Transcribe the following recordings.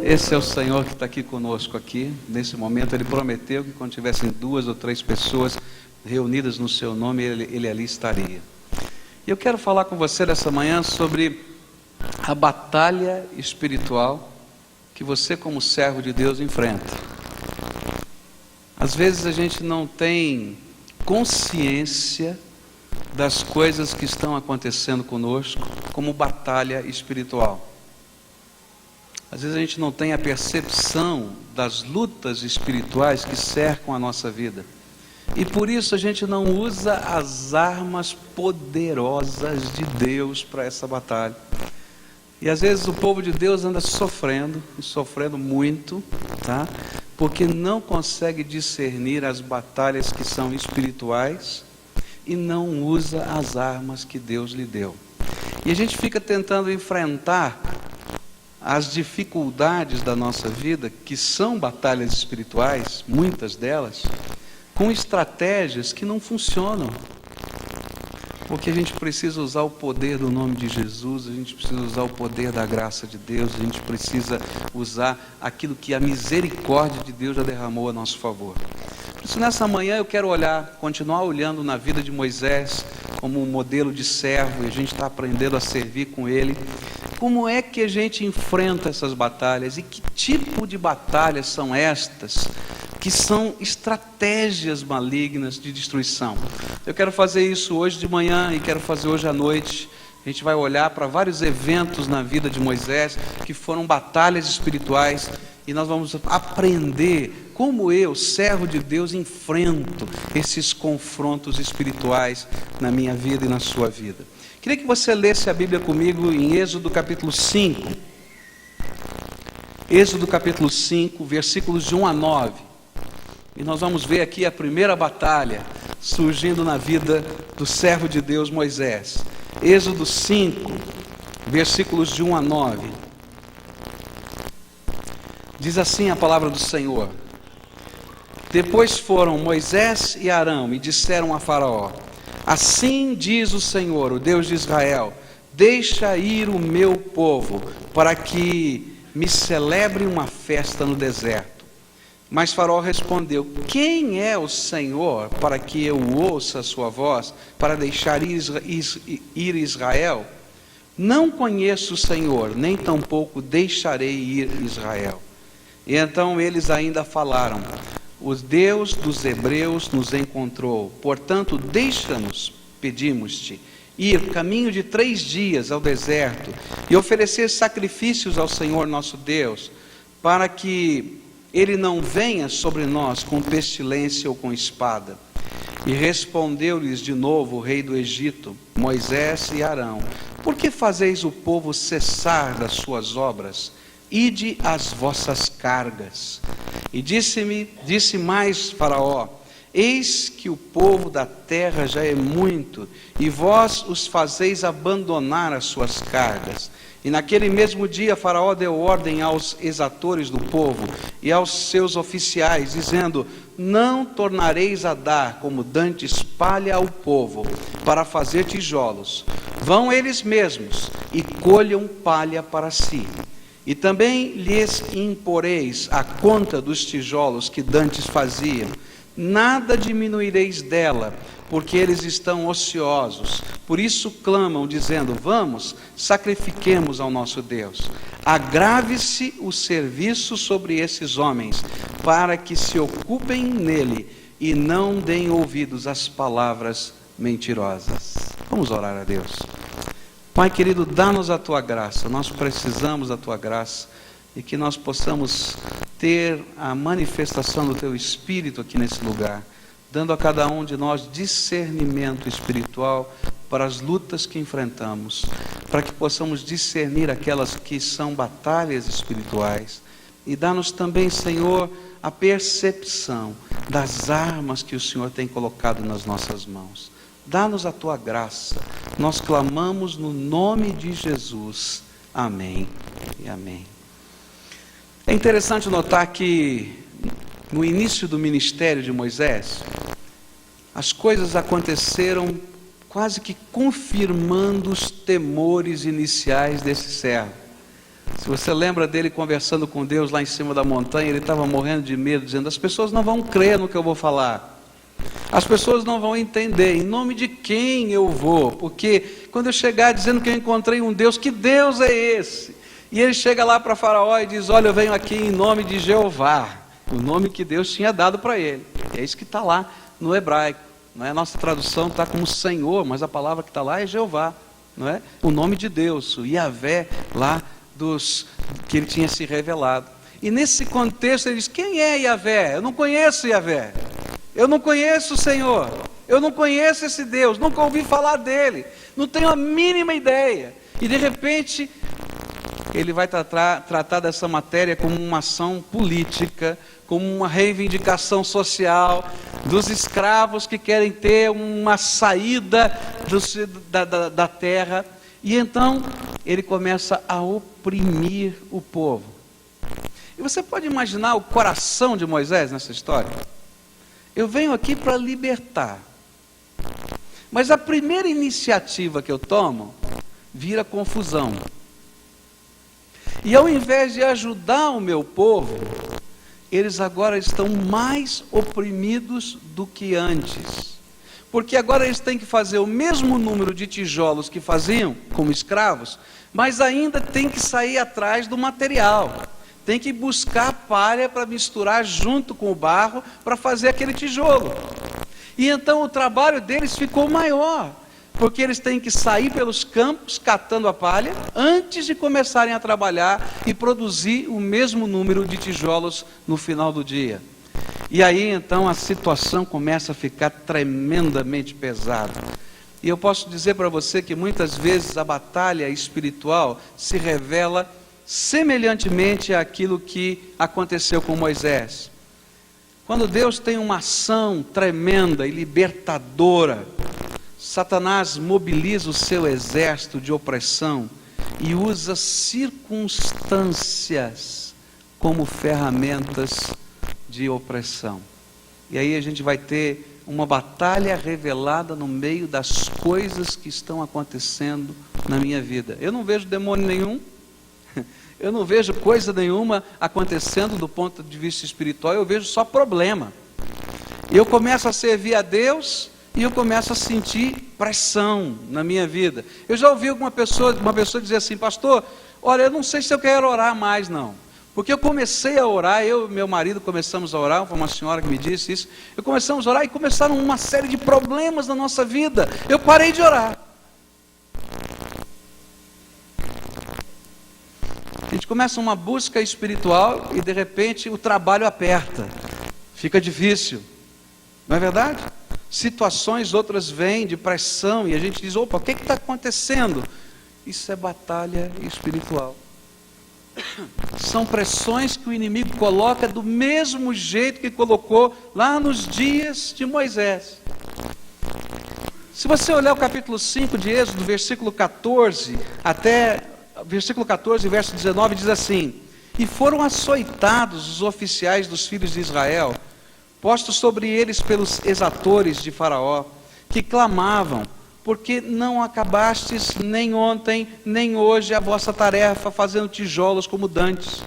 Esse é o Senhor que está aqui conosco aqui. Nesse momento Ele prometeu que quando tivessem 2 ou 3 pessoas reunidas no seu nome, Ele ali estaria. E eu quero falar com você nessa manhã sobre a batalha espiritual que você, como servo de Deus, enfrenta. Às vezes a gente não tem consciência das coisas que estão acontecendo conosco como batalha espiritual. Às vezes a gente não tem a percepção das lutas espirituais que cercam a nossa vida. E por isso a gente não usa as armas poderosas de Deus para essa batalha. E às vezes o povo de Deus anda sofrendo, e sofrendo muito, tá? Porque não consegue discernir as batalhas que são espirituais e não usa as armas que Deus lhe deu. E a gente fica tentando enfrentar as dificuldades da nossa vida, que são batalhas espirituais, muitas delas, com estratégias que não funcionam. Porque a gente precisa usar o poder do nome de Jesus, a gente precisa usar o poder da graça de Deus, a gente precisa usar aquilo que a misericórdia de Deus já derramou a nosso favor. Por isso, nessa manhã eu quero continuar olhando na vida de Moisés como um modelo de servo, e a gente está aprendendo a servir com ele. Como é que a gente enfrenta essas batalhas e que tipo de batalhas são estas que são estratégias malignas de destruição? Eu quero fazer isso hoje de manhã e quero fazer hoje à noite. A gente vai olhar para vários eventos na vida de Moisés que foram batalhas espirituais e nós vamos aprender como eu, servo de Deus, enfrento esses confrontos espirituais na minha vida e na sua vida. Queria que você lesse a Bíblia comigo em Êxodo capítulo 5. Êxodo capítulo 5, versículos de 1 a 9. E nós vamos ver aqui a primeira batalha surgindo na vida do servo de Deus Moisés. Êxodo 5, versículos de 1 a 9. Diz assim a palavra do Senhor: Depois foram Moisés e Arão e disseram a Faraó: Assim diz o Senhor, o Deus de Israel: Deixa ir o meu povo, para que me celebre uma festa no deserto. Mas Faraó respondeu: Quem é o Senhor para que eu ouça a sua voz, para deixar ir Israel? Não conheço o Senhor, nem tampouco deixarei ir Israel. E então eles ainda falaram: O Deus dos hebreus nos encontrou, portanto deixa-nos, pedimos-te, ir caminho de 3 dias ao deserto e oferecer sacrifícios ao Senhor nosso Deus, para que Ele não venha sobre nós com pestilência ou com espada. E respondeu-lhes de novo o rei do Egito, Moisés e Arão: Por que fazeis o povo cessar das suas obras? Ide às vossas cargas. E disse mais Faraó: Eis que o povo da terra já é muito, e vós os fazeis abandonar as suas cargas. E naquele mesmo dia Faraó deu ordem aos exatores do povo e aos seus oficiais, dizendo: Não tornareis a dar como dantes palha ao povo, para fazer tijolos. Vão eles mesmos e colham palha para si. E também lhes imporeis a conta dos tijolos que dantes faziam. Nada diminuireis dela, porque eles estão ociosos. Por isso clamam, dizendo: Vamos, sacrifiquemos ao nosso Deus. Agrave-se o serviço sobre esses homens, para que se ocupem nele e não deem ouvidos às palavras mentirosas. Vamos orar a Deus. Pai querido, dá-nos a Tua graça, nós precisamos da Tua graça, e que nós possamos ter a manifestação do Teu Espírito aqui nesse lugar, dando a cada um de nós discernimento espiritual para as lutas que enfrentamos, para que possamos discernir aquelas que são batalhas espirituais, e dá-nos também, Senhor, a percepção das armas que o Senhor tem colocado nas nossas mãos. Dá-nos a Tua graça, nós clamamos no nome de Jesus, amém e amém. É interessante notar que no início do ministério de Moisés, as coisas aconteceram quase que confirmando os temores iniciais desse servo. Se você lembra dele conversando com Deus lá em cima da montanha, ele estava morrendo de medo, dizendo: as pessoas não vão crer no que eu vou falar, as pessoas não vão entender em nome de quem eu vou, porque quando eu chegar dizendo que eu encontrei um Deus, que Deus é esse? E ele chega lá para Faraó e diz: olha, eu venho aqui em nome de Jeová, o nome que Deus tinha dado para ele. É isso que está lá no hebraico, não é? A nossa tradução está como Senhor, mas a palavra que está lá é Jeová, não é? O nome de Deus, o Yahvé lá que ele tinha se revelado. E nesse contexto ele diz: quem é Yahvé? Eu não conheço Yahvé, eu não conheço o Senhor, eu não conheço esse Deus, nunca ouvi falar dele, não tenho a mínima ideia. E de repente ele vai tratar dessa matéria como uma ação política, como uma reivindicação social dos escravos que querem ter uma saída da terra. E então ele começa a oprimir o povo. E você pode imaginar o coração de Moisés nessa história? Eu venho aqui para libertar, mas a primeira iniciativa que eu tomo vira confusão. E ao invés de ajudar o meu povo, eles agora estão mais oprimidos do que antes. Porque agora eles têm que fazer o mesmo número de tijolos que faziam como escravos, mas ainda tem que sair atrás do material. Tem que buscar palha para misturar junto com o barro para fazer aquele tijolo. E então o trabalho deles ficou maior, porque eles têm que sair pelos campos catando a palha antes de começarem a trabalhar e produzir o mesmo número de tijolos no final do dia. E aí então a situação começa a ficar tremendamente pesada. E eu posso dizer para você que muitas vezes a batalha espiritual se revela semelhantemente àquilo que aconteceu com Moisés. Quando Deus tem uma ação tremenda e libertadora, Satanás mobiliza o seu exército de opressão e usa circunstâncias como ferramentas de opressão. E aí a gente vai ter uma batalha revelada no meio das coisas que estão acontecendo na minha vida. Eu não vejo demônio nenhum, eu não vejo coisa nenhuma acontecendo do ponto de vista espiritual, eu vejo só problema. Eu começo a servir a Deus e eu começo a sentir pressão na minha vida. Eu já ouvi uma pessoa dizer assim: pastor, olha, eu não sei se eu quero orar mais não. Porque eu comecei a orar, eu e meu marido começamos a orar, foi uma senhora que me disse isso. Eu começamos a orar e começaram uma série de problemas na nossa vida. Eu parei de orar. A gente começa uma busca espiritual e de repente o trabalho aperta. Fica difícil. Não é verdade? Situações outras vêm de pressão e a gente diz: opa, o que está acontecendo? Isso é batalha espiritual. São pressões que o inimigo coloca do mesmo jeito que colocou lá nos dias de Moisés. Se você olhar o capítulo 5 de Êxodo, versículo 14, até versículo 14, verso 19, diz assim: e foram açoitados os oficiais dos filhos de Israel, postos sobre eles pelos exatores de Faraó, que clamavam: porque não acabastes nem ontem, nem hoje a vossa tarefa, fazendo tijolos como dantes.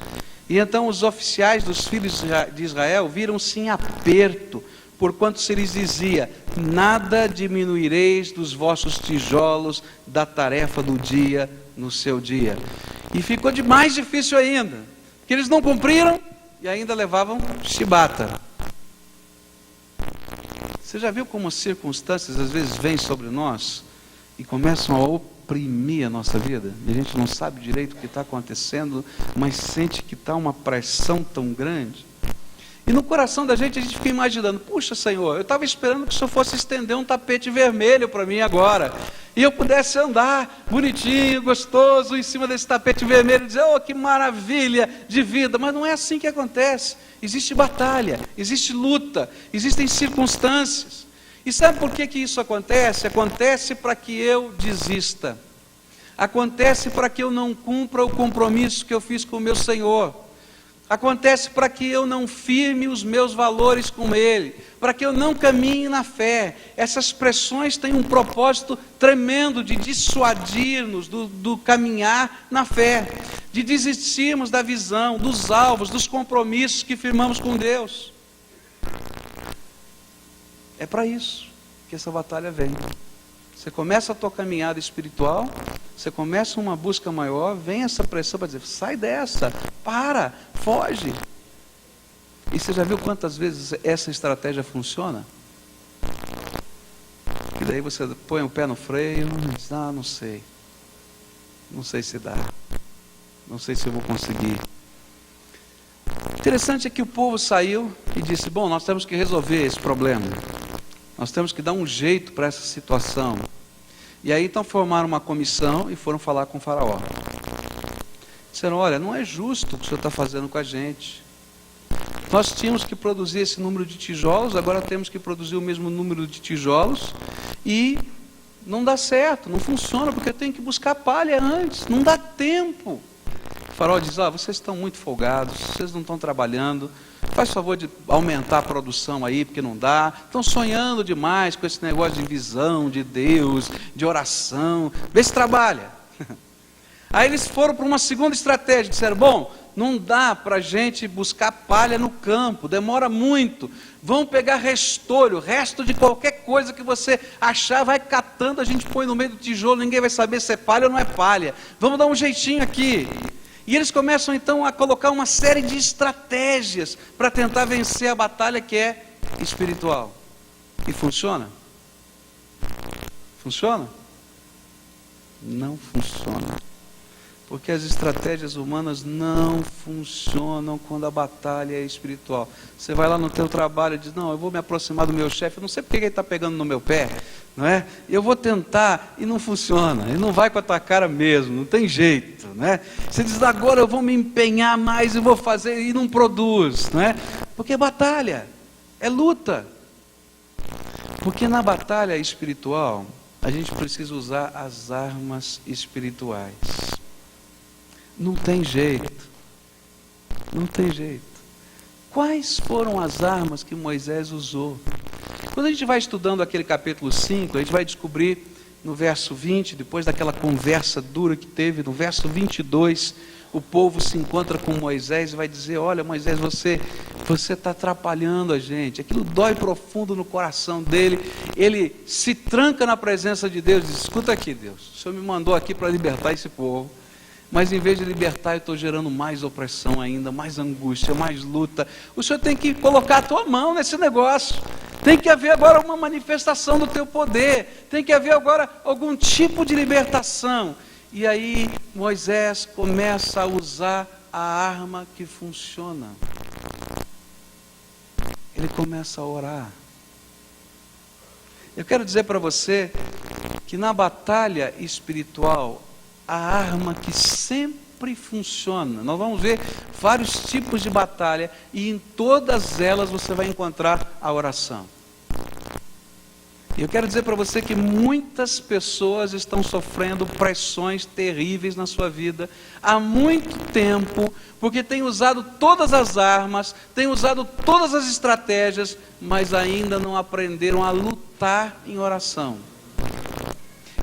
E então os oficiais dos filhos de Israel viram-se em aperto, porquanto se lhes dizia: nada diminuireis dos vossos tijolos da tarefa do dia no seu dia. E ficou de mais difícil ainda, porque eles não cumpriram e ainda levavam chibata. Você já viu como as circunstâncias às vezes vêm sobre nós e começam a oprimir a nossa vida? E a gente não sabe direito o que está acontecendo, mas sente que está uma pressão tão grande. E no coração da gente a gente fica imaginando: puxa, Senhor, eu estava esperando que o Senhor fosse estender um tapete vermelho para mim agora, e eu pudesse andar bonitinho, gostoso, em cima desse tapete vermelho, e dizer: oh, que maravilha de vida. Mas não é assim que acontece. Existe batalha, existe luta, existem circunstâncias. E sabe por que isso acontece? Acontece para que eu desista. Acontece para que eu não cumpra o compromisso que eu fiz com o meu Senhor. acontece para que eu não firme os meus valores com Ele, para que eu não caminhe na fé. Essas pressões têm um propósito tremendo de dissuadir-nos do caminhar na fé, de desistirmos da visão, dos alvos, dos compromissos que firmamos com Deus. É para isso que essa batalha vem. Você começa a tua caminhada espiritual, você começa uma busca maior, vem essa pressão para dizer, sai dessa, para, foge. E você já viu quantas vezes essa estratégia funciona? E daí você põe o pé no freio, diz, não sei. Não sei se dá. Não sei se eu vou conseguir. Interessante é que o povo saiu e disse, bom, nós temos que resolver esse problema. Nós temos que dar um jeito para essa situação. E aí então formaram uma comissão e foram falar com o faraó. Disseram, olha, não é justo o que o senhor está fazendo com a gente. Nós tínhamos que produzir esse número de tijolos, agora temos que produzir o mesmo número de tijolos e não dá certo, não funciona, porque eu tenho que buscar palha antes, não dá tempo. O faraó diz, vocês estão muito folgados, vocês não estão trabalhando, faz favor de aumentar a produção aí, porque não dá, estão sonhando demais com esse negócio de visão, de Deus, de oração, vê se trabalha. Aí eles foram para uma segunda estratégia, disseram, bom, não dá para a gente buscar palha no campo, demora muito, vamos pegar restolho, resto de qualquer coisa que você achar, vai catando, a gente põe no meio do tijolo, ninguém vai saber se é palha ou não é palha, vamos dar um jeitinho aqui. E eles começam então a colocar uma série de estratégias para tentar vencer a batalha que é espiritual. E funciona? Funciona? Não funciona. Porque as estratégias humanas não funcionam quando a batalha é espiritual. Você vai lá no teu trabalho e diz, não, eu vou me aproximar do meu chefe, eu não sei porque ele está pegando no meu pé, não é? Eu vou tentar e não funciona, ele não vai com a tua cara mesmo, não tem jeito, não é? Você diz, agora eu vou me empenhar mais e vou fazer, e não produz, não é? Porque é batalha, é luta. Porque na batalha espiritual, a gente precisa usar as armas espirituais. Não tem jeito. Não tem jeito. Quais foram as armas que Moisés usou? Quando a gente vai estudando aquele capítulo 5, a gente vai descobrir no verso 20, depois daquela conversa dura que teve, no verso 22, o povo se encontra com Moisés e vai dizer, olha Moisés, você está atrapalhando a gente. Aquilo dói profundo no coração dele, ele se tranca na presença de Deus e diz, escuta aqui Deus, o Senhor me mandou aqui para libertar esse povo, mas em vez de libertar eu estou gerando mais opressão ainda, mais angústia, mais luta. O Senhor tem que colocar a tua mão nesse negócio, tem que haver agora uma manifestação do teu poder, tem que haver agora algum tipo de libertação. E aí Moisés começa a usar a arma que funciona. Ele começa a orar. Eu quero dizer para você que na batalha espiritual, a arma que sempre funciona, nós vamos ver vários tipos de batalha e em todas elas você vai encontrar a oração. E eu quero dizer para você que muitas pessoas estão sofrendo pressões terríveis na sua vida há muito tempo, porque têm usado todas as armas, têm usado todas as estratégias, mas ainda não aprenderam a lutar em oração.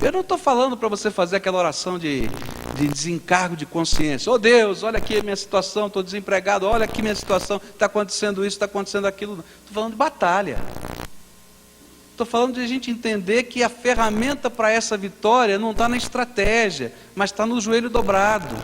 Eu não estou falando para você fazer aquela oração de desencargo de consciência. Oh Deus, olha aqui a minha situação, estou desempregado, olha aqui a minha situação, está acontecendo isso, está acontecendo aquilo. Estou falando de batalha. Estou falando de a gente entender que a ferramenta para essa vitória não está na estratégia, mas está no joelho dobrado.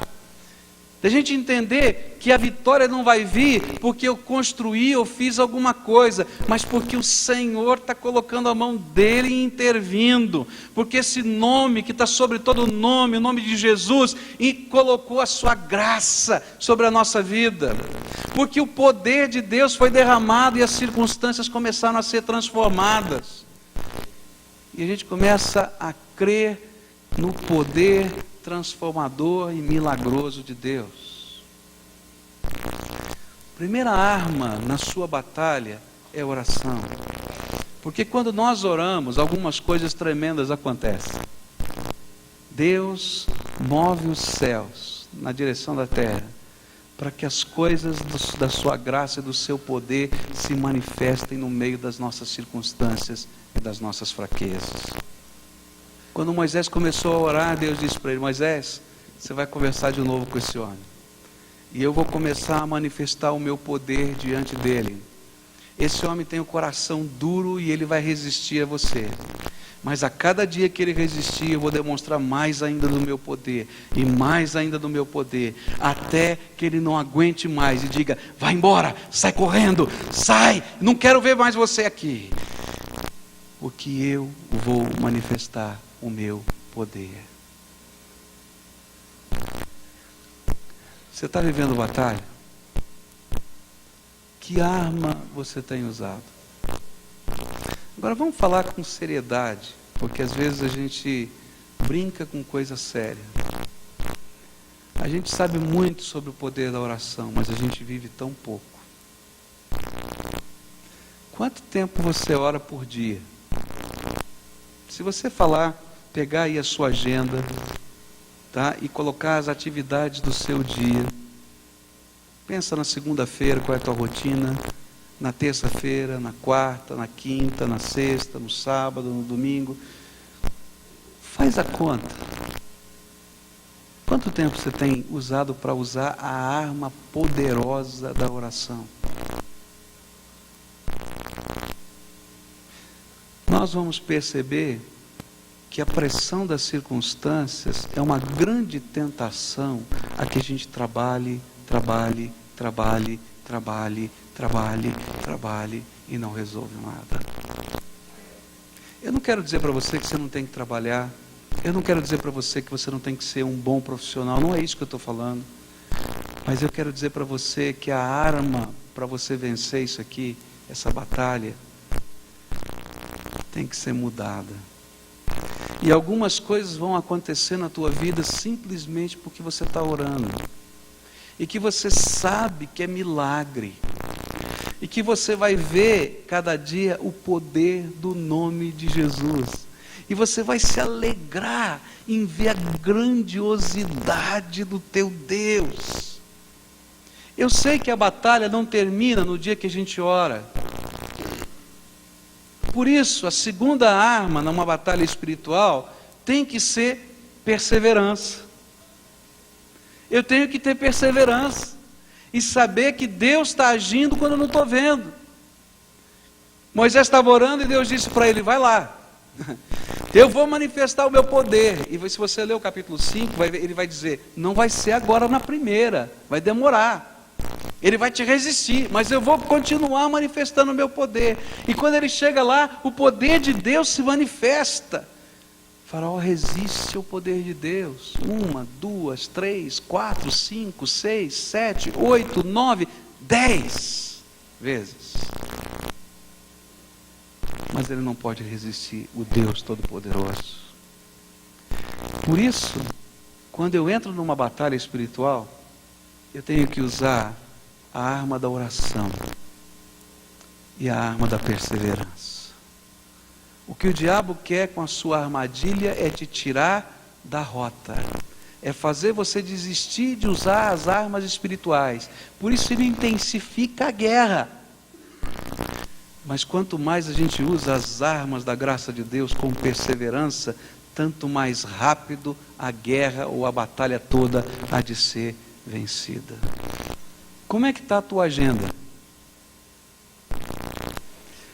De a gente entender que a vitória não vai vir porque eu construí ou fiz alguma coisa, mas porque o Senhor está colocando a mão dele e intervindo. Porque esse nome que está sobre todo nome, o nome de Jesus, e colocou a sua graça sobre a nossa vida. Porque o poder de Deus foi derramado e as circunstâncias começaram a ser transformadas. E a gente começa a crer no poder transformador e milagroso de Deus. Primeira arma na sua batalha é a oração. Porque quando nós oramos, algumas coisas tremendas acontecem. Deus move os céus na direção da terra. para que as coisas da sua graça e do seu poder se manifestem no meio das nossas circunstâncias e das nossas fraquezas. Quando Moisés começou a orar, Deus disse para ele: Moisés, você vai conversar de novo com esse homem, e eu vou começar a manifestar o meu poder diante dele. Esse homem tem o coração duro e ele vai resistir a você. Mas a cada dia que ele resistir, eu vou demonstrar mais ainda do meu poder, e mais ainda do meu poder, até que ele não aguente mais e diga: vai embora, sai correndo, sai, não quero ver mais você aqui. Porque eu vou manifestar o meu poder. Você está vivendo batalha? Que arma você tem usado? Agora vamos falar com seriedade, porque às vezes a gente brinca com coisa séria. A gente sabe muito sobre o poder da oração, mas a gente vive tão pouco. Quanto tempo você ora por dia? Se você pegar aí a sua agenda, tá? E colocar as atividades do seu dia. Pensa na segunda-feira, qual é a tua rotina? Na terça-feira, na quarta, na quinta, na sexta, no sábado, no domingo. Faz a conta. Quanto tempo você tem usado para usar a arma poderosa da oração? Nós vamos perceber que a pressão das circunstâncias é uma grande tentação a que a gente trabalhe e não resolve nada. Eu não quero dizer para você que você não tem que trabalhar. Eu não quero dizer para você que você não tem que ser um bom profissional. Não é isso que eu estou falando. Mas eu quero dizer para você que a arma para você vencer isso aqui, essa batalha, tem que ser mudada. E algumas coisas vão acontecer na tua vida simplesmente porque você está orando. E que você sabe que é milagre. E que você vai ver cada dia o poder do nome de Jesus. E você vai se alegrar em ver a grandiosidade do teu Deus. Eu sei que a batalha não termina no dia que a gente ora. Por isso, a segunda arma numa batalha espiritual tem que ser perseverança. Eu tenho que ter perseverança e saber que Deus está agindo quando eu não estou vendo. Moisés estava orando e Deus disse para ele: vai lá, eu vou manifestar o meu poder. E se você ler o capítulo 5, ele vai dizer: não vai ser agora na primeira, vai demorar. Ele vai te resistir, mas eu vou continuar manifestando o meu poder. E quando ele chega lá, o poder de Deus se manifesta. Faraó resiste ao poder de Deus. 1, 2, 3, 4, 5, 6, 7, 8, 9, 10 vezes. Mas ele não pode resistir o Deus Todo-Poderoso. Por isso, quando eu entro numa batalha espiritual, eu tenho que usar a arma da oração e a arma da perseverança. O que o diabo quer com a sua armadilha é te tirar da rota. É fazer você desistir de usar as armas espirituais. Por isso ele intensifica a guerra. Mas quanto mais a gente usa as armas da graça de Deus com perseverança, tanto mais rápido a guerra ou a batalha toda há de ser vencida. Como é que está a tua agenda?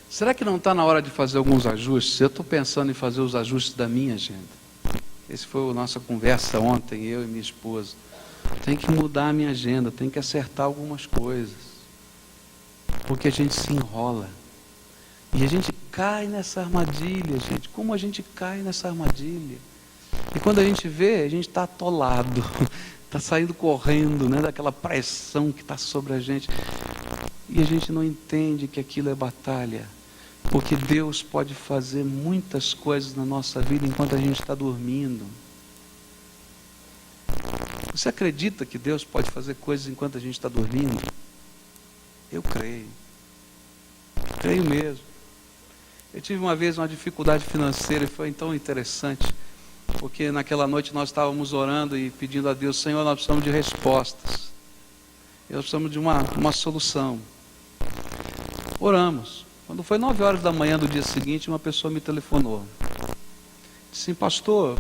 Será que não está na hora de fazer alguns ajustes? Eu estou pensando em fazer os ajustes da minha agenda. Essa foi a nossa conversa ontem, eu e minha esposa. Tem que mudar a minha agenda, tem que acertar algumas coisas. Porque a gente se enrola. E a gente cai nessa armadilha, gente. Como a gente cai nessa armadilha? E quando a gente vê, a gente está atolado. Está saindo correndo, né, daquela pressão que está sobre a gente. E a gente não entende que aquilo é batalha. Porque Deus pode fazer muitas coisas na nossa vida enquanto a gente está dormindo. Você acredita que Deus pode fazer coisas enquanto a gente está dormindo? Eu creio. Creio mesmo. Eu tive uma vez uma dificuldade financeira e foi tão interessante. Porque naquela noite nós estávamos orando e pedindo a Deus: Senhor, nós precisamos de respostas. Eu precisamos de uma solução. Oramos. Quando foi 9 horas da manhã do dia seguinte, uma pessoa me telefonou. Disse assim: pastor,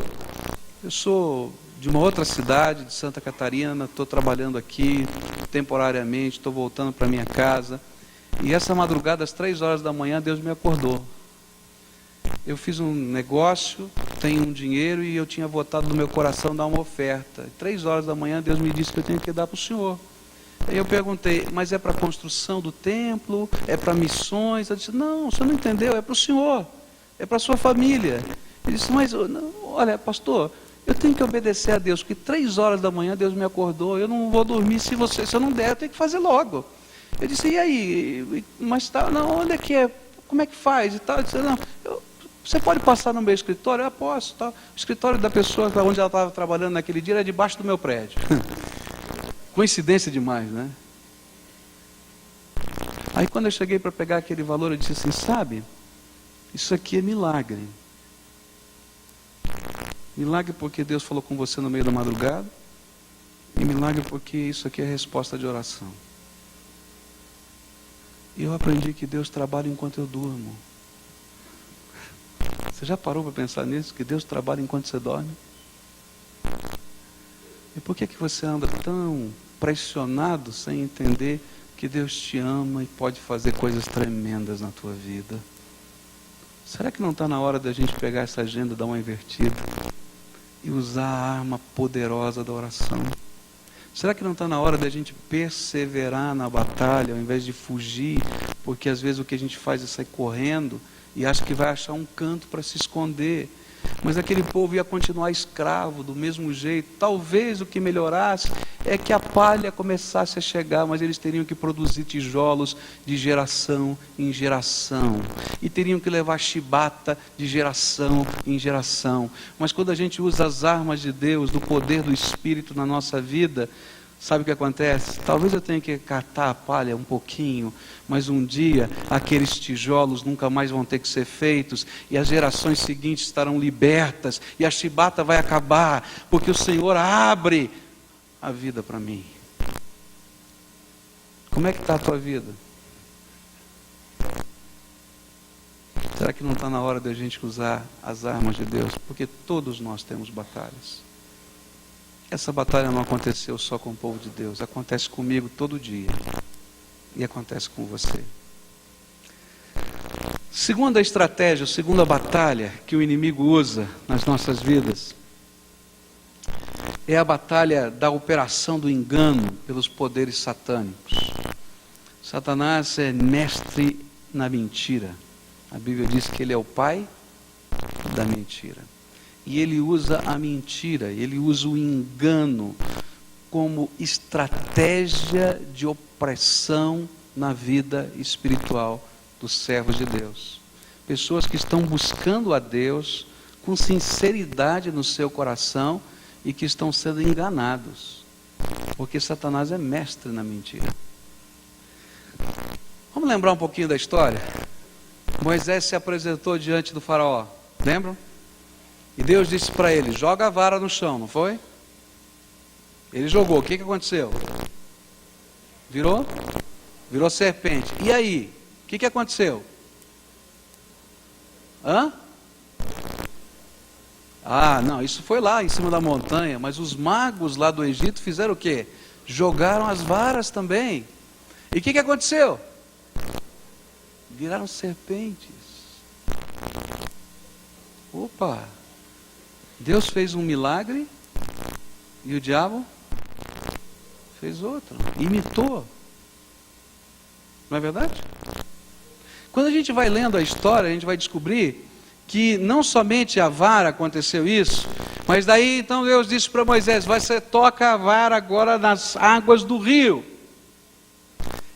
eu sou de uma outra cidade, de Santa Catarina, estou trabalhando aqui temporariamente, estou voltando para minha casa. E essa madrugada, às 3 horas da manhã, Deus me acordou. Eu fiz um negócio, tenho um dinheiro e eu tinha votado no meu coração dar uma oferta. 3 horas da manhã, Deus me disse que eu tenho que dar para o senhor. Aí eu perguntei: mas é para a construção do templo? É para missões? Eu disse: não, o senhor não entendeu, é para o senhor, é para a sua família. Ele disse: mas olha, pastor, eu tenho que obedecer a Deus, porque 3 horas da manhã Deus me acordou, eu não vou dormir se eu não der, eu tenho que fazer logo. Eu disse: e aí? Mas tá, não, onde é que é? Como é que faz? E tal. Eu disse: não, você pode passar no meu escritório? Eu posso. Tá. O escritório da pessoa onde ela estava trabalhando naquele dia era debaixo do meu prédio. Coincidência demais, né? Aí quando eu cheguei para pegar aquele valor, eu disse assim: sabe, isso aqui é milagre. Milagre porque Deus falou com você no meio da madrugada, e milagre porque isso aqui é resposta de oração. E eu aprendi que Deus trabalha enquanto eu durmo. Você já parou para pensar nisso? Que Deus trabalha enquanto você dorme? E por que você anda tão pressionado sem entender que Deus te ama e pode fazer coisas tremendas na tua vida? Será que não está na hora da gente pegar essa agenda, dar uma invertida e usar a arma poderosa da oração? Será que não está na hora da gente perseverar na batalha, ao invés de fugir? Porque às vezes o que a gente faz é sair correndo e acha que vai achar um canto para se esconder. Mas aquele povo ia continuar escravo do mesmo jeito. Talvez o que melhorasse é que a palha começasse a chegar, mas eles teriam que produzir tijolos de geração em geração. E teriam que levar chibata de geração em geração. Mas quando a gente usa as armas de Deus, do poder do Espírito na nossa vida, sabe o que acontece? Talvez eu tenha que catar a palha um pouquinho, mas um dia aqueles tijolos nunca mais vão ter que ser feitos, e as gerações seguintes estarão libertas, e a chibata vai acabar, porque o Senhor abre a vida para mim. Como é que está a tua vida? Será que não está na hora de a gente usar as armas de Deus? Porque todos nós temos batalhas. Essa batalha não aconteceu só com o povo de Deus, acontece comigo todo dia. E acontece com você. Segunda estratégia, segunda batalha que o inimigo usa nas nossas vidas é a batalha da operação do engano pelos poderes satânicos. Satanás é mestre na mentira. A Bíblia diz que ele é o pai da mentira. E ele usa a mentira, ele usa o engano como estratégia de opressão na vida espiritual dos servos de Deus. Pessoas que estão buscando a Deus com sinceridade no seu coração e que estão sendo enganados, porque Satanás é mestre na mentira. Vamos lembrar um pouquinho da história? Moisés se apresentou diante do faraó, lembram? E Deus disse para ele: joga a vara no chão, não foi? Ele jogou, o que aconteceu? Virou? Virou serpente. E aí? O que aconteceu? Não, isso foi lá em cima da montanha, mas os magos lá do Egito fizeram o quê? Jogaram as varas também. E o que aconteceu? Viraram serpentes. Opa! Deus fez um milagre e o diabo fez outro, imitou. Não é verdade? Quando a gente vai lendo a história, a gente vai descobrir que não somente a vara aconteceu isso, mas daí então Deus disse para Moisés: você toca a vara agora nas águas do rio,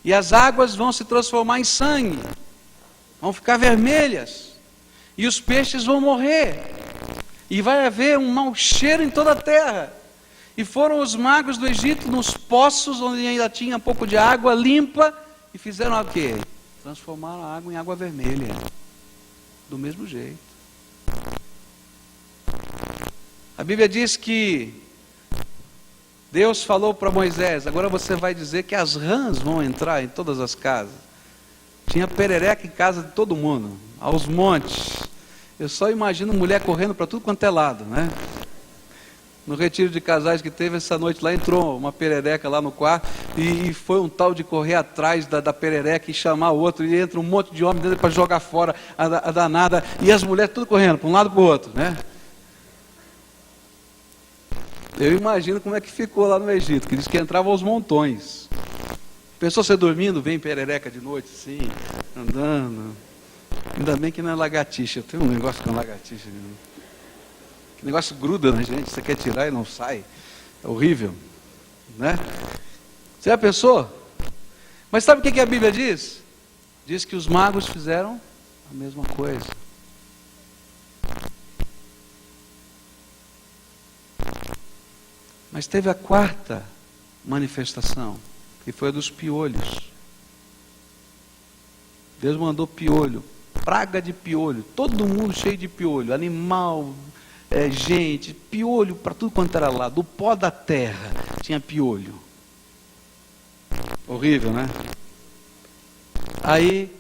e as águas vão se transformar em sangue, vão ficar vermelhas, e os peixes vão morrer, e vai haver um mau cheiro em toda a terra. E foram os magos do Egito nos poços onde ainda tinha um pouco de água limpa, e fizeram o quê? Transformaram a água em água vermelha. Do mesmo jeito. A Bíblia diz que Deus falou para Moisés: agora você vai dizer que as rãs vão entrar em todas as casas. Tinha perereca em casa de todo mundo, aos montes. Eu só imagino mulher correndo para tudo quanto é lado, né? No retiro de casais que teve essa noite lá, entrou uma perereca lá no quarto, e foi um tal de correr atrás da perereca e chamar o outro, e entra um monte de homem dentro para jogar fora a danada, e as mulheres tudo correndo para um lado para o outro, né? Eu imagino como é que ficou lá no Egito, que diz que entrava aos montões. Pensou você dormindo, vem perereca de noite, assim, andando. Ainda bem que não é lagartixa. Eu tenho um negócio com lagartixa. Que negócio gruda na gente, você quer tirar e não sai. É horrível, né? Você já pensou? Mas sabe o que a Bíblia diz? Diz que os magos fizeram a mesma coisa. Mas teve a quarta manifestação, que foi a dos piolhos. Deus mandou piolho, praga de piolho, todo mundo cheio de piolho, animal, gente, piolho para tudo quanto era lá, do pó da terra tinha piolho. Horrível, né? Aí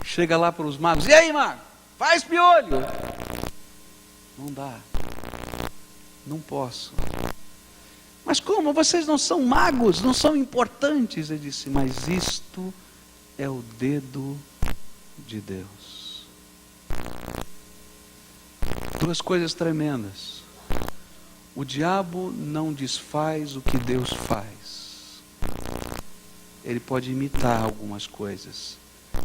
chega lá para os magos: e aí, mago, faz piolho? Não dá, não posso. Mas como? Vocês não são magos, não são importantes. Ele disse: mas isto é o dedo de Deus. Duas coisas tremendas. O diabo não desfaz o que Deus faz. Ele pode imitar algumas coisas,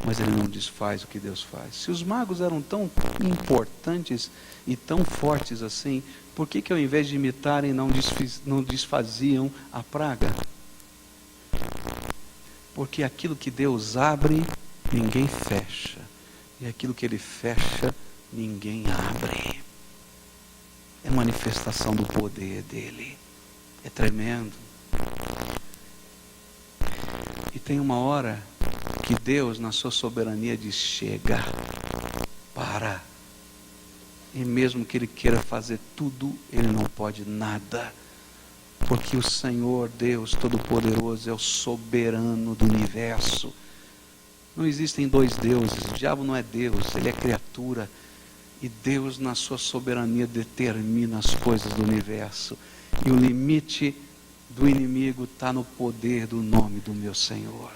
mas ele não desfaz o que Deus faz. Se os magos eram tão importantes e tão fortes assim, por que ao invés de imitarem não desfaziam a praga? Porque aquilo que Deus abre, ninguém fecha. E aquilo que Ele fecha, ninguém abre. É manifestação do poder dEle. É tremendo. E tem uma hora que Deus, na sua soberania, diz: chega, para. E mesmo que Ele queira fazer tudo, Ele não pode nada. Porque o Senhor, Deus Todo-Poderoso, é o soberano do universo. Não existem dois deuses. O diabo não é Deus, ele é criatura. E Deus, na sua soberania, determina as coisas do universo. E o limite do inimigo está no poder do nome do meu Senhor.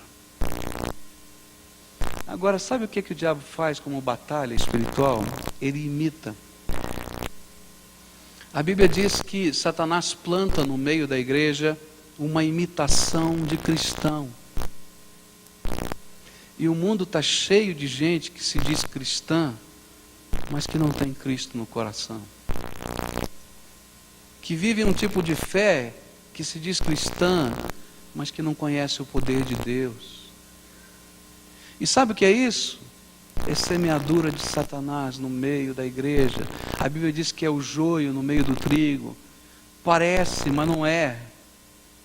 Agora, sabe o que o diabo faz como batalha espiritual? Ele imita. A Bíblia diz que Satanás planta no meio da igreja uma imitação de cristão. E o mundo está cheio de gente que se diz cristã, mas que não tem Cristo no coração. Que vive um tipo de fé que se diz cristã, mas que não conhece o poder de Deus. E sabe o que é isso? É semeadura de Satanás no meio da igreja. A Bíblia diz que é o joio no meio do trigo. Parece, mas não é.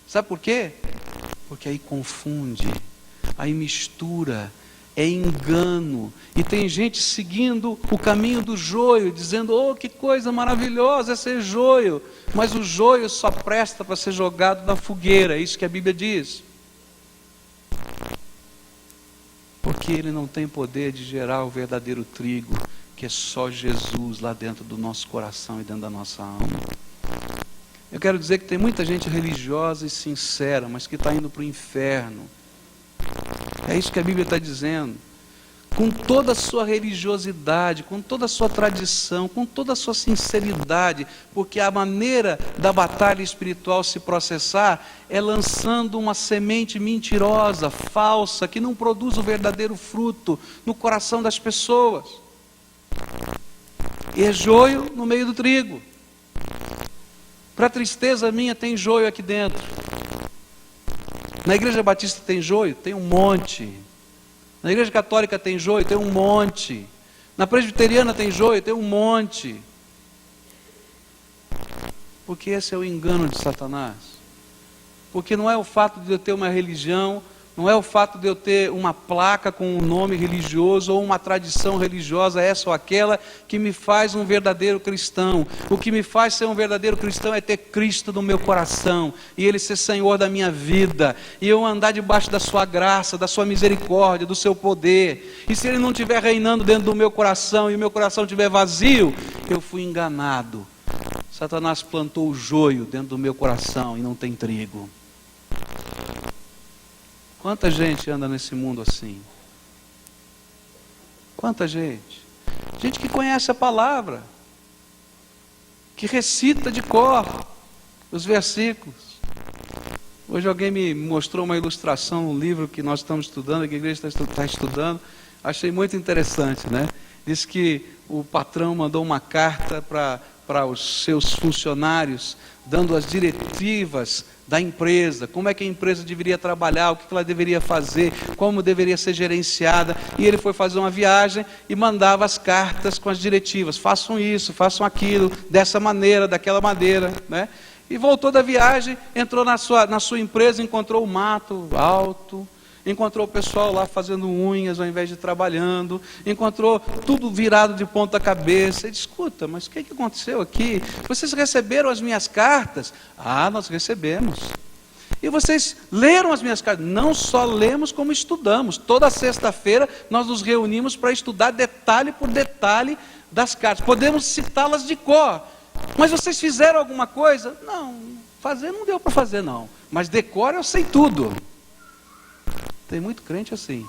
Sabe por quê? Porque aí confunde, aí mistura, é engano. E tem gente seguindo o caminho do joio, dizendo: oh, que coisa maravilhosa é ser joio. Mas o joio só presta para ser jogado na fogueira, é isso que a Bíblia diz. Porque ele não tem poder de gerar o verdadeiro trigo, que é só Jesus lá dentro do nosso coração e dentro da nossa alma. Eu quero dizer que tem muita gente religiosa e sincera, mas que está indo para o inferno. É isso que a Bíblia está dizendo. Com toda a sua religiosidade, com toda a sua tradição, com toda a sua sinceridade, porque a maneira da batalha espiritual se processar é lançando uma semente mentirosa, falsa, que não produz o verdadeiro fruto no coração das pessoas. E é joio no meio do trigo. Para tristeza minha, tem joio aqui dentro. Na Igreja Batista tem joio? Tem um monte. Na Igreja Católica tem joio? Tem um monte. Na Presbiteriana tem joio? Tem um monte. Porque esse é o engano de Satanás. Porque não é o fato de eu ter uma religião Não é o fato de eu ter uma placa com um nome religioso ou uma tradição religiosa, essa ou aquela, que me faz um verdadeiro cristão. O que me faz ser um verdadeiro cristão é ter Cristo no meu coração, e Ele ser Senhor da minha vida, e eu andar debaixo da sua graça, da sua misericórdia, do seu poder. E se Ele não estiver reinando dentro do meu coração, e o meu coração estiver vazio, eu fui enganado. Satanás plantou o joio dentro do meu coração e não tem trigo. Quanta gente anda nesse mundo assim? Quanta gente? Gente que conhece a palavra, que recita de cor os versículos. Hoje alguém me mostrou uma ilustração no livro que nós estamos estudando, que a igreja está estudando. Achei muito interessante, né? Diz que o patrão mandou uma carta para os seus funcionários, dando as diretivas da empresa, como é que a empresa deveria trabalhar, o que ela deveria fazer, como deveria ser gerenciada. E ele foi fazer uma viagem e mandava as cartas com as diretivas: façam isso, façam aquilo, dessa maneira, daquela maneira, né? E voltou da viagem, entrou na sua empresa, encontrou o mato alto, encontrou o pessoal lá fazendo unhas ao invés de trabalhando, encontrou tudo virado de ponta cabeça. Ele disse: escuta, mas o que aconteceu aqui? Vocês receberam as minhas cartas? Ah, nós recebemos. E vocês leram as minhas cartas? Não só lemos, como estudamos. Toda sexta-feira nós nos reunimos para estudar detalhe por detalhe das cartas. Podemos citá-las de cor. Mas vocês fizeram alguma coisa? Não, fazer não deu para fazer não. Mas de cor eu sei tudo. Tem muito crente assim.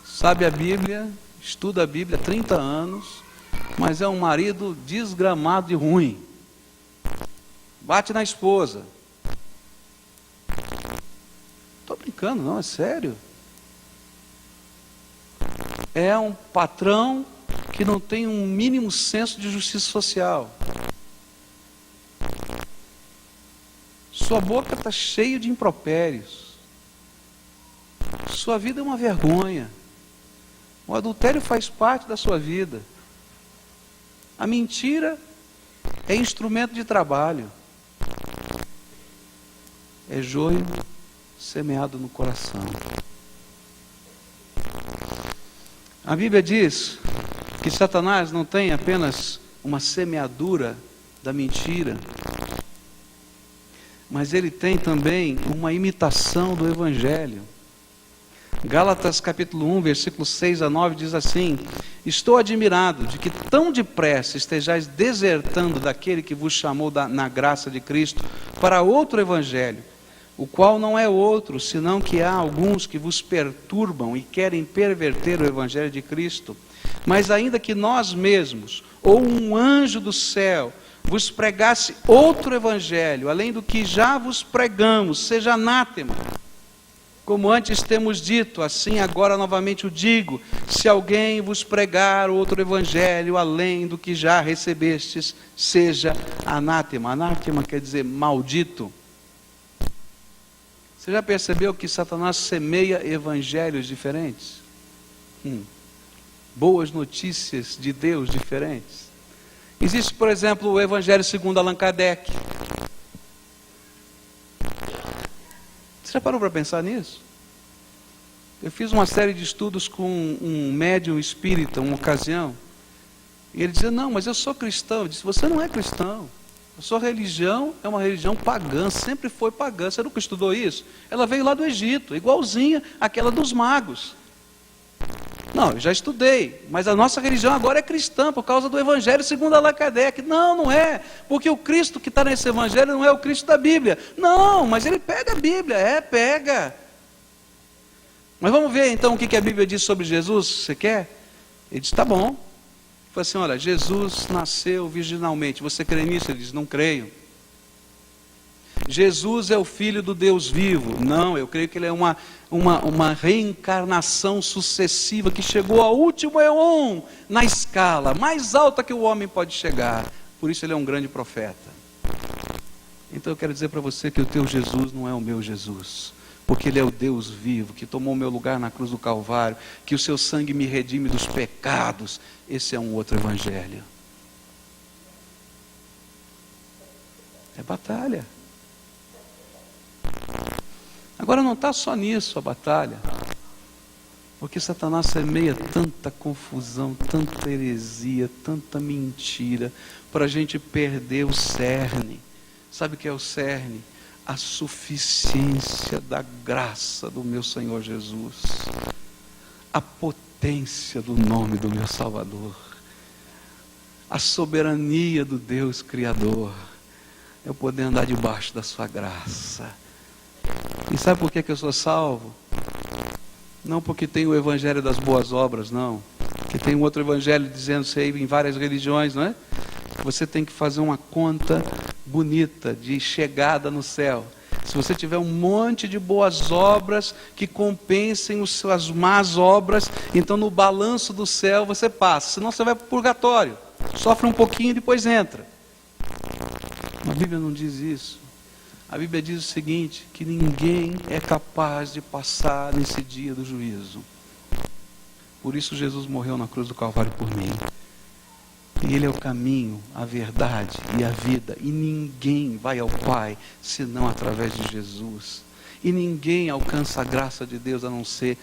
Sabe a Bíblia, estuda a Bíblia há 30 anos, mas é um marido desgramado e ruim. Bate na esposa. Estou brincando, não, é sério. É um patrão que não tem um mínimo senso de justiça social. Sua boca está cheia de impropérios. Sua vida é uma vergonha. O adultério faz parte da sua vida. A mentira é instrumento de trabalho. É joio semeado no coração. A Bíblia diz que Satanás não tem apenas uma semeadura da mentira, mas ele tem também uma imitação do Evangelho. Gálatas capítulo 1, versículos 6 a 9 diz assim: estou admirado de que tão depressa estejais desertando daquele que vos chamou na graça de Cristo para outro Evangelho, o qual não é outro, senão que há alguns que vos perturbam e querem perverter o Evangelho de Cristo. Mas ainda que nós mesmos, ou um anjo do céu, vos pregasse outro Evangelho, além do que já vos pregamos, seja anátema. Como antes temos dito, assim agora novamente o digo: se alguém vos pregar outro Evangelho, além do que já recebestes, seja anátema. Anátema quer dizer maldito. Você já percebeu que Satanás semeia evangelhos diferentes? Boas notícias de Deus diferentes. Existe, por exemplo, o Evangelho segundo Allan Kardec. Você já parou para pensar nisso? Eu fiz uma série de estudos com um médium espírita, uma ocasião, e ele dizia: não, mas eu sou cristão. Eu disse: você não é cristão. A sua religião é uma religião pagã, sempre foi pagã. Você nunca estudou isso? Ela veio lá do Egito, igualzinha àquela dos magos. Não, eu já estudei, mas a nossa religião agora é cristã por causa do Evangelho segundo Allan Kardec. Não, não é, porque o Cristo que está nesse Evangelho não é o Cristo da Bíblia. Não, mas ele pega a Bíblia, pega. Mas vamos ver então o que a Bíblia diz sobre Jesus, você quer? Ele diz: tá bom. Ele falou assim: olha, Jesus nasceu virginalmente, você crê nisso? Ele diz: não creio. Jesus é o Filho do Deus vivo. Não, eu creio que ele é uma reencarnação sucessiva que chegou ao último éon na escala mais alta que o homem pode chegar. Por isso ele é um grande profeta. Então eu quero dizer para você que o teu Jesus não é o meu Jesus, porque ele é o Deus vivo, que tomou o meu lugar na cruz do Calvário, que o seu sangue me redime dos pecados. Esse é um outro evangelho. É batalha. Agora não está só nisso a batalha, porque Satanás semeia tanta confusão, tanta heresia, tanta mentira, para a gente perder o cerne. Sabe o que é o cerne? A suficiência da graça do meu Senhor Jesus, a potência do nome do meu Salvador, a soberania do Deus Criador, eu poder andar debaixo da sua graça. E sabe por que eu sou salvo? Não porque tem o evangelho das boas obras, não. Que tem um outro evangelho dizendo isso aí em várias religiões, não é? Você tem que fazer uma conta bonita de chegada no céu. Se você tiver um monte de boas obras que compensem as suas más obras, então no balanço do céu você passa. Senão você vai para o purgatório. Sofre um pouquinho e depois entra. A Bíblia não diz isso. A Bíblia diz o seguinte, que ninguém é capaz de passar nesse dia do juízo. Por isso Jesus morreu na cruz do Calvário por mim. E Ele é o caminho, a verdade e a vida. E ninguém vai ao Pai senão através de Jesus. E ninguém alcança a graça de Deus a não ser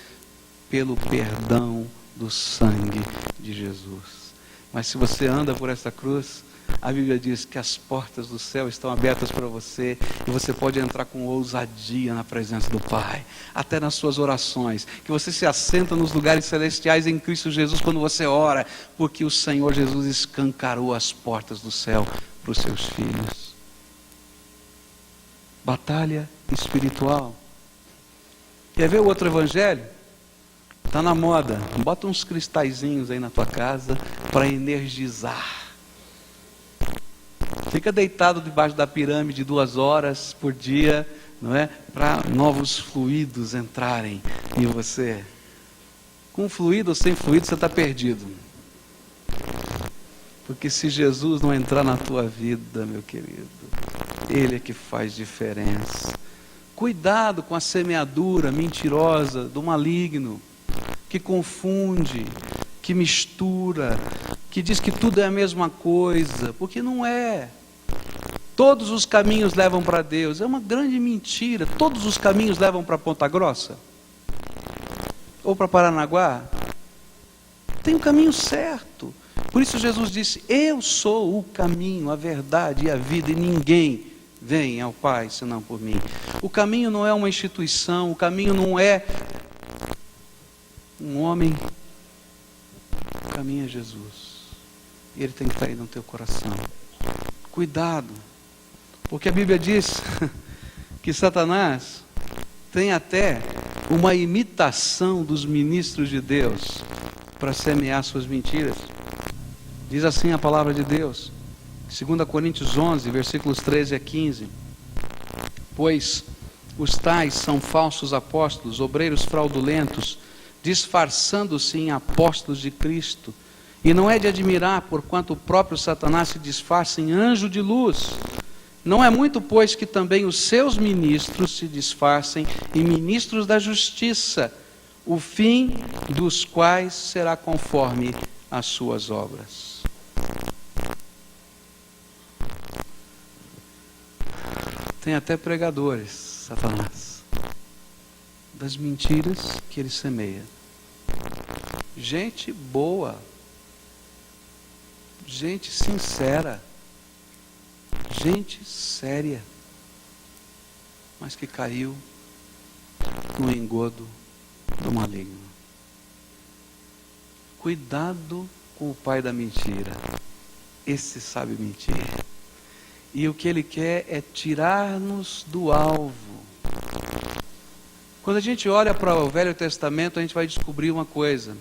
pelo perdão do sangue de Jesus. Mas se você anda por essa cruz, a Bíblia diz que as portas do céu estão abertas para você e você pode entrar com ousadia na presença do Pai, até nas suas orações, que você se assenta nos lugares celestiais em Cristo Jesus quando você ora, porque o Senhor Jesus escancarou as portas do céu para os seus filhos. Batalha espiritual. Quer ver o outro evangelho? Está na moda. Bota uns cristalzinhos aí na tua casa para energizar. Fica deitado debaixo da pirâmide 2 horas por dia, não é? Para novos fluidos entrarem em você. Com fluido ou sem fluido você está perdido. Porque se Jesus não entrar na tua vida, meu querido, Ele é que faz diferença. Cuidado com a semeadura mentirosa do maligno, que confunde, que mistura, que diz que tudo é a mesma coisa, porque não é. Todos os caminhos levam para Deus. É uma grande mentira. Todos os caminhos levam para Ponta Grossa? Ou para Paranaguá? Tem o caminho certo. Por isso Jesus disse, eu sou o caminho, a verdade e a vida, e ninguém vem ao Pai senão por mim. O caminho não é uma instituição, o caminho não é um homem, o caminho é Jesus. E Ele tem que estar aí no teu coração. Cuidado, porque a Bíblia diz que Satanás tem até uma imitação dos ministros de Deus para semear suas mentiras. Diz assim a palavra de Deus, 2 Coríntios 11, versículos 13 a 15. Pois os tais são falsos apóstolos, obreiros fraudulentos, disfarçando-se em apóstolos de Cristo. E não é de admirar, porquanto o próprio Satanás se disfarça em anjo de luz. Não é muito, pois, que também os seus ministros se disfarcem em ministros da justiça, o fim dos quais será conforme as suas obras. Tem até pregadores, Satanás, das mentiras que ele semeia. Gente boa, gente sincera, gente séria, mas que caiu no engodo do maligno. Cuidado com o pai da mentira. Esse sabe mentir. E o que ele quer é tirar-nos do alvo. Quando a gente olha para o Velho Testamento, a gente vai descobrir uma coisa.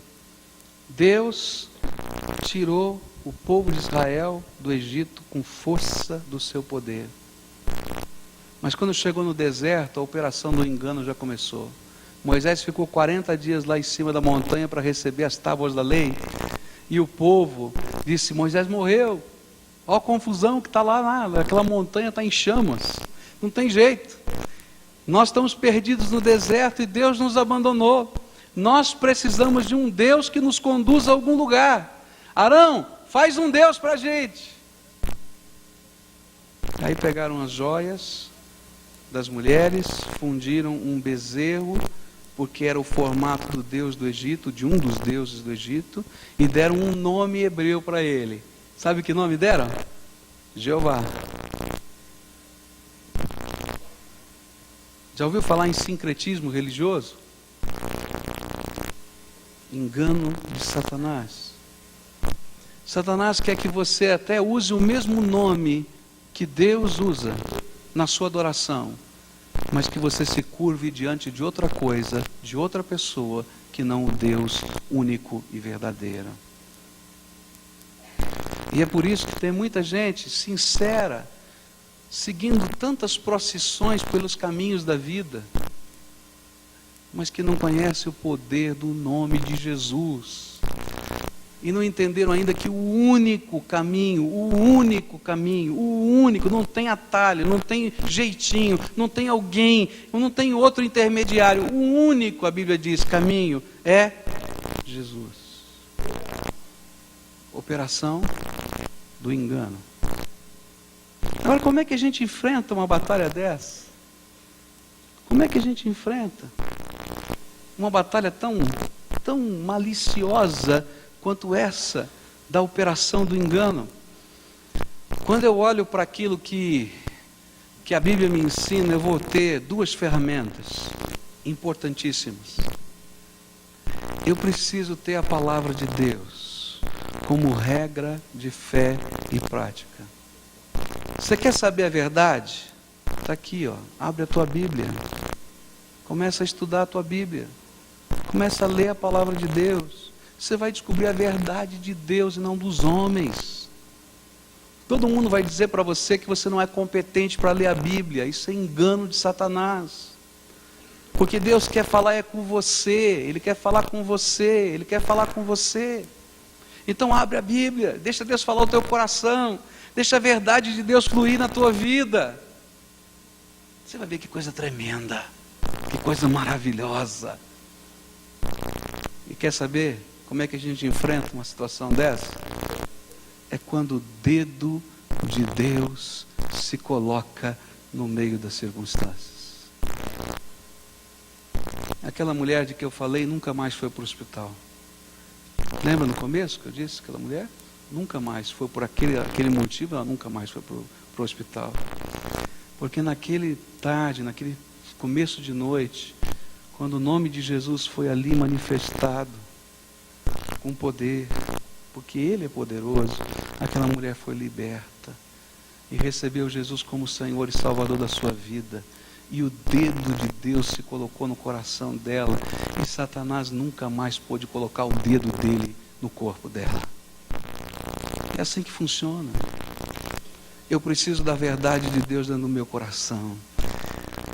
Deus tirou o povo de Israel do Egito com força do seu poder. Mas quando chegou no deserto, a operação do engano já começou. Moisés ficou 40 dias lá em cima da montanha para receber as tábuas da lei. E o povo disse, Moisés morreu. Olha a confusão que está lá, aquela montanha está em chamas. Não tem jeito. Nós estamos perdidos no deserto e Deus nos abandonou. Nós precisamos de um Deus que nos conduza a algum lugar. Arão, faz um Deus para a gente. Aí pegaram as joias das mulheres fundiram um bezerro, porque era o formato do deus do Egito, de um dos deuses do Egito, e deram um nome hebreu para ele. Sabe que nome deram? Jeová. Já ouviu falar em sincretismo religioso? Engano de Satanás. Satanás quer que você até use o mesmo nome que Deus usa na sua adoração, mas que você se curve diante de outra coisa, de outra pessoa, que não o Deus único e verdadeiro. E é por isso que tem muita gente sincera, seguindo tantas procissões pelos caminhos da vida, mas que não conhece o poder do nome de Jesus. E não entenderam ainda que o único, não tem atalho, não tem jeitinho, não tem alguém, não tem outro intermediário. O único, a Bíblia diz, caminho é Jesus. Operação do engano. Agora, como é que a gente enfrenta uma batalha dessa? Como é que a gente enfrenta uma batalha tão maliciosa quanto essa da operação do engano? Quando eu olho para aquilo que a Bíblia me ensina, eu vou ter duas ferramentas importantíssimas. Eu preciso ter a palavra de Deus como regra de fé e prática. Você quer saber a verdade? Está aqui, ó. Abre a tua Bíblia. Começa a estudar a tua Bíblia. Começa a ler a palavra de Deus. Você vai descobrir a verdade de Deus e não dos homens. Todo mundo vai dizer para você que você não é competente para ler a Bíblia. Isso é engano de Satanás. Porque Deus quer falar com você. Ele quer falar com você. Ele quer falar com você. Então abre a Bíblia. Deixa Deus falar o teu coração. Deixa a verdade de Deus fluir na tua vida. Você vai ver que coisa tremenda. Que coisa maravilhosa. E quer saber como é que a gente enfrenta uma situação dessa? É quando o dedo de Deus se coloca no meio das circunstâncias. Aquela mulher de que eu falei nunca mais foi para o hospital. Lembra no começo que eu disse? Aquela mulher nunca mais foi por aquele motivo, ela nunca mais foi para o hospital. Porque naquele começo de noite, quando o nome de Jesus foi ali manifestado, com poder, porque Ele é poderoso, aquela mulher foi liberta e recebeu Jesus como Senhor e Salvador da sua vida. E o dedo de Deus se colocou no coração dela, e Satanás nunca mais pôde colocar o dedo dele no corpo dela. É assim que funciona. Eu preciso da verdade de Deus dentro do meu coração.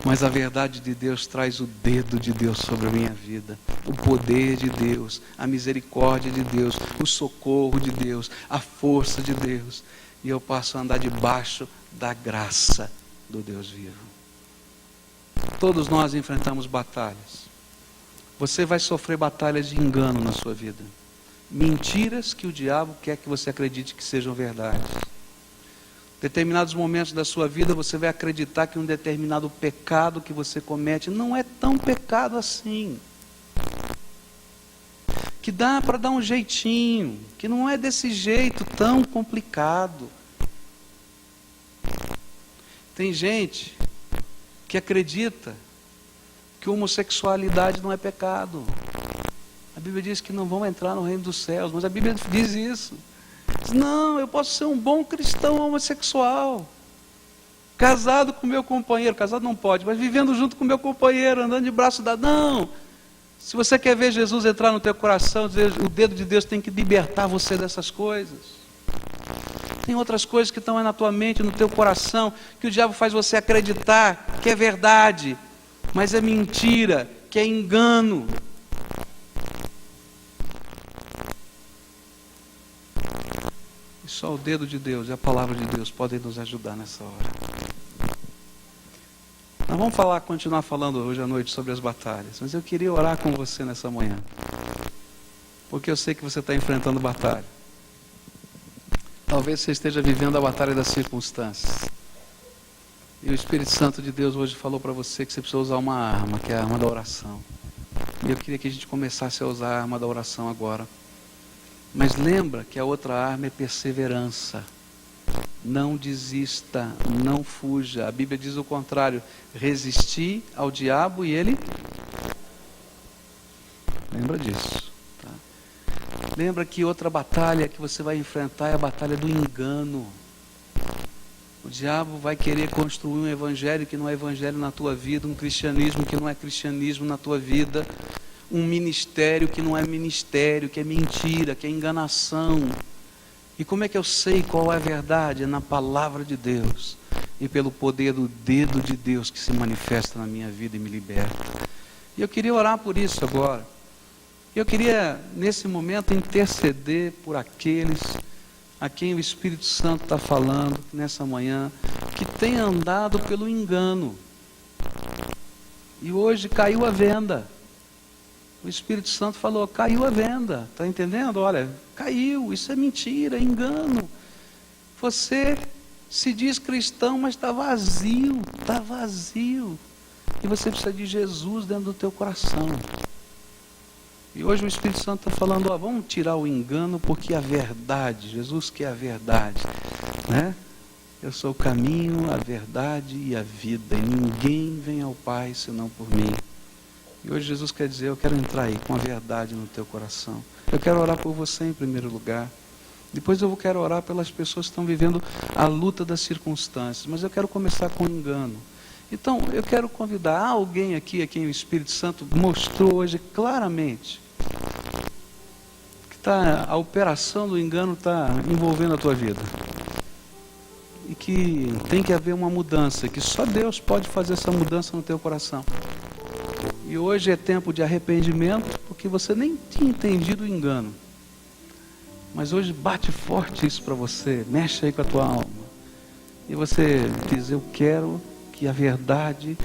Mas a verdade de Deus traz o dedo de Deus sobre a minha vida. O poder de Deus, a misericórdia de Deus, o socorro de Deus, a força de Deus. E eu passo a andar debaixo da graça do Deus vivo. Todos nós enfrentamos batalhas. Você vai sofrer batalhas de engano na sua vida. Mentiras que o diabo quer que você acredite que sejam verdades. Em determinados momentos da sua vida você vai acreditar que um determinado pecado que você comete não é tão pecado assim. Que dá para dar um jeitinho, que não é desse jeito tão complicado. Tem gente que acredita que homossexualidade não é pecado. A Bíblia diz que não vão entrar no reino dos céus, mas a Bíblia diz isso. Diz, não, eu posso ser um bom cristão homossexual, casado com meu companheiro, casado não pode, mas vivendo junto com meu companheiro, andando de braço dado. Não, se você quer ver Jesus entrar no teu coração, o dedo de Deus tem que libertar você dessas coisas. Tem outras coisas que estão aí na tua mente, no teu coração, que o diabo faz você acreditar que é verdade, mas é mentira, que é engano. E só o dedo de Deus e a palavra de Deus podem nos ajudar nessa hora. Nós vamos continuar falando hoje à noite sobre as batalhas, mas eu queria orar com você nessa manhã, porque eu sei que você está enfrentando batalha. Talvez você esteja vivendo a batalha das circunstâncias. E o Espírito Santo de Deus hoje falou para você que você precisa usar uma arma, que é a arma da oração. E eu queria que a gente começasse a usar a arma da oração agora. Mas lembra que a outra arma é perseverança. Não desista, não fuja. A Bíblia diz o contrário: resistir ao diabo e ele... Lembra disso, tá? Lembra que outra batalha que você vai enfrentar é a batalha do engano. O diabo vai querer construir um evangelho que não é evangelho na tua vida, um cristianismo que não é cristianismo na tua vida, um ministério que não é ministério, que é mentira, que é enganação. E como é que eu sei qual é a verdade? É na palavra de Deus e pelo poder do dedo de Deus que se manifesta na minha vida e me liberta. E eu queria orar por isso agora. Eu queria, nesse momento, interceder por aqueles a quem o Espírito Santo está falando nessa manhã, que tem andado pelo engano. E hoje caiu a venda. O Espírito Santo falou, caiu a venda. Está entendendo? Olha, caiu, isso é mentira, é engano. Você se diz cristão, mas está vazio, está vazio. E você precisa de Jesus dentro do teu coração. E hoje o Espírito Santo está falando, ó, vamos tirar o engano, porque a verdade, Jesus que é a verdade, né? Eu sou o caminho, a verdade e a vida, e ninguém vem ao Pai senão por mim. E hoje Jesus quer dizer, eu quero entrar aí com a verdade no teu coração. Eu quero orar por você em primeiro lugar. Depois eu quero orar pelas pessoas que estão vivendo a luta das circunstâncias, mas eu quero começar com o engano. Então, eu quero convidar alguém aqui a quem o Espírito Santo mostrou hoje claramente que a operação do engano está envolvendo a tua vida. E que tem que haver uma mudança, que só Deus pode fazer essa mudança no teu coração. E hoje é tempo de arrependimento, porque você nem tinha entendido o engano. Mas hoje bate forte isso para você, mexe aí com a tua alma. E você diz, eu quero que a verdade,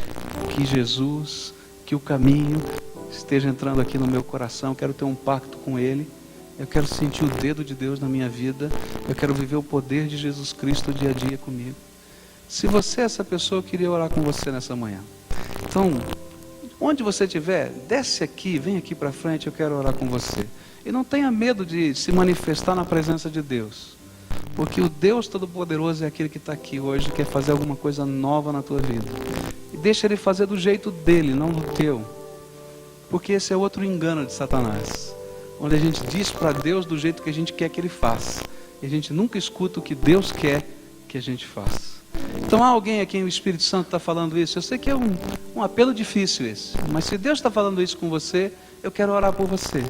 que Jesus, que o caminho esteja entrando aqui no meu coração. Eu quero ter um pacto com Ele. Eu quero sentir o dedo de Deus na minha vida. Eu quero viver o poder de Jesus Cristo dia a dia comigo. Se você é essa pessoa, eu queria orar com você nessa manhã. Então, onde você estiver, desce aqui, vem aqui para frente, eu quero orar com você. E não tenha medo de se manifestar na presença de Deus. Porque o Deus Todo-Poderoso é aquele que está aqui hoje, quer fazer alguma coisa nova na tua vida. E deixa Ele fazer do jeito dele, não do teu. Porque esse é outro engano de Satanás. Onde a gente diz para Deus do jeito que a gente quer que Ele faça. E a gente nunca escuta o que Deus quer que a gente faça. Então há alguém a quem o Espírito Santo está falando isso. Eu sei que é um apelo difícil esse. Mas se Deus está falando isso com você, eu quero orar por você.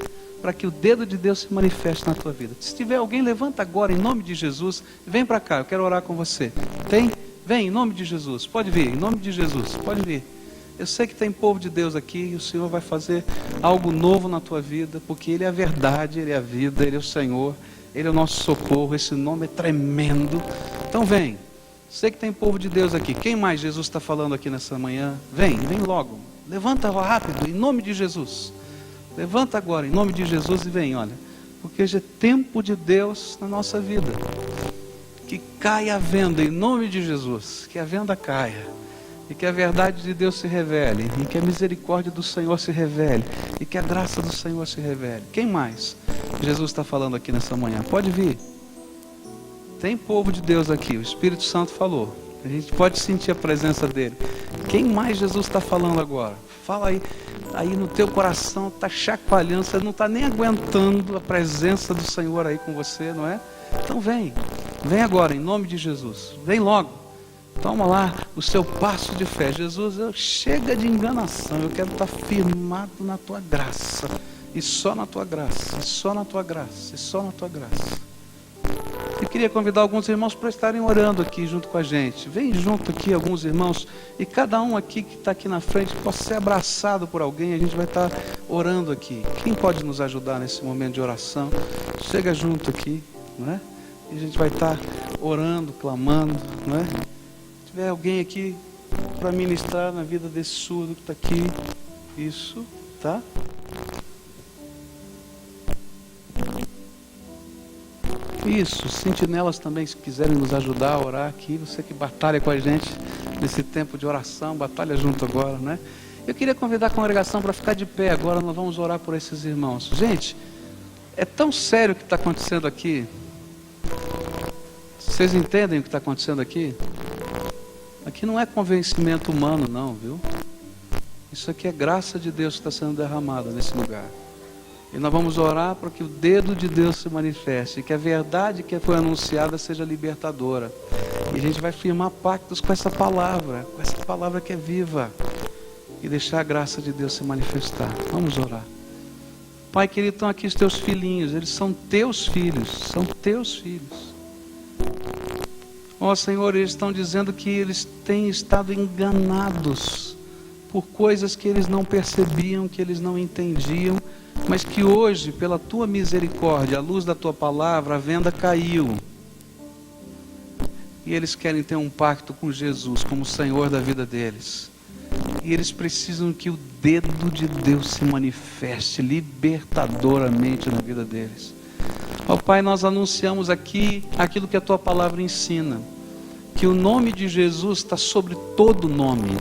Para que o dedo de Deus se manifeste na tua vida. Se tiver alguém, levanta agora em nome de Jesus. Vem para cá, eu quero orar com você. Tem? Vem em nome de Jesus. Pode vir, em nome de Jesus. Pode vir. Eu sei que tem povo de Deus aqui e o Senhor vai fazer algo novo na tua vida. Porque Ele é a verdade, Ele é a vida, Ele é o Senhor. Ele é o nosso socorro. Esse nome é tremendo. Então vem. Sei que tem povo de Deus aqui. Quem mais Jesus está falando aqui nessa manhã? Vem logo. Levanta rápido, em nome de Jesus. Levanta agora, em nome de Jesus, e vem, olha. Porque hoje é tempo de Deus na nossa vida. Que caia a venda, em nome de Jesus. Que a venda caia. E que a verdade de Deus se revele. E que a misericórdia do Senhor se revele. E que a graça do Senhor se revele. Quem mais Jesus está falando aqui nessa manhã? Pode vir. Tem povo de Deus aqui. O Espírito Santo falou. A gente pode sentir a presença dele. Quem mais Jesus está falando agora? Fala aí. Aí no teu coração está chacoalhando, você não está nem aguentando a presença do Senhor aí com você, não é? Então vem agora, em nome de Jesus, vem logo, toma lá o seu passo de fé. Jesus, chega de enganação, eu quero estar firmado na tua graça, e só na tua graça, e só na tua graça, e só na tua graça. Eu queria convidar alguns irmãos para estarem orando aqui junto com a gente. Vem junto aqui alguns irmãos. E cada um aqui que está aqui na frente possa ser abraçado por alguém. A gente vai estar orando aqui. Quem pode nos ajudar nesse momento de oração? Chega junto aqui, não é? E a gente vai estar orando, clamando, não é? Se tiver alguém aqui para ministrar na vida desse surdo que está aqui. Isso, tá? Isso, sentinelas também, se quiserem nos ajudar a orar aqui, você que batalha com a gente, nesse tempo de oração, batalha junto agora, né? Eu queria convidar a congregação para ficar de pé agora, nós vamos orar por esses irmãos. Gente, é tão sério o que está acontecendo aqui. Vocês entendem o que está acontecendo aqui? Aqui não é convencimento humano não, viu? Isso aqui é graça de Deus que está sendo derramada nesse lugar. E nós vamos orar para que o dedo de Deus se manifeste, e que a verdade que foi anunciada seja libertadora. E a gente vai firmar pactos com essa palavra que é viva, e deixar a graça de Deus se manifestar. Vamos orar. Pai querido, estão aqui os teus filhinhos, eles são teus filhos, Ó Senhor, eles estão dizendo que eles têm estado enganados por coisas que eles não percebiam, que eles não entendiam, mas que hoje, pela tua misericórdia, à luz da tua palavra, a venda caiu. E eles querem ter um pacto com Jesus como Senhor da vida deles. E eles precisam que o dedo de Deus se manifeste libertadoramente na vida deles. Ó Pai, nós anunciamos aqui aquilo que a tua palavra ensina, que o nome de Jesus está sobre todo nome,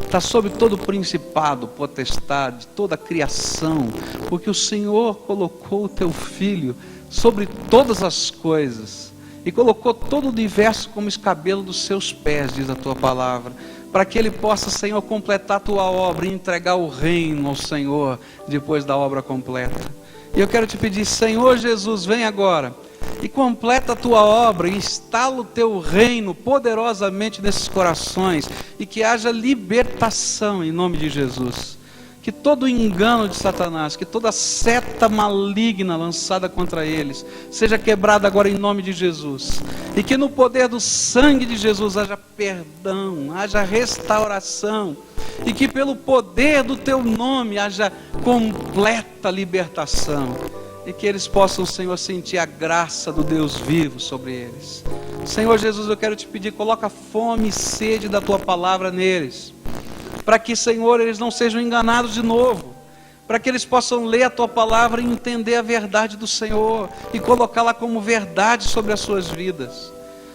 está sobre todo principado, potestade, toda a criação, porque o Senhor colocou o teu Filho sobre todas as coisas, e colocou todo o universo como escabelo dos seus pés, diz a tua palavra, para que ele possa, Senhor, completar a tua obra e entregar o reino ao Senhor, depois da obra completa. E eu quero te pedir, Senhor Jesus, vem agora, e completa a tua obra, e instala o teu reino poderosamente nesses corações, e que haja libertação em nome de Jesus. Que todo engano de Satanás, que toda seta maligna lançada contra eles, seja quebrada agora em nome de Jesus. E que no poder do sangue de Jesus haja perdão, haja restauração. E que pelo poder do teu nome haja completa libertação. E que eles possam, Senhor, sentir a graça do Deus vivo sobre eles. Senhor Jesus, eu quero te pedir, coloca fome e sede da tua palavra neles, para que, Senhor, eles não sejam enganados de novo, para que eles possam ler a tua palavra e entender a verdade do Senhor, e colocá-la como verdade sobre as suas vidas.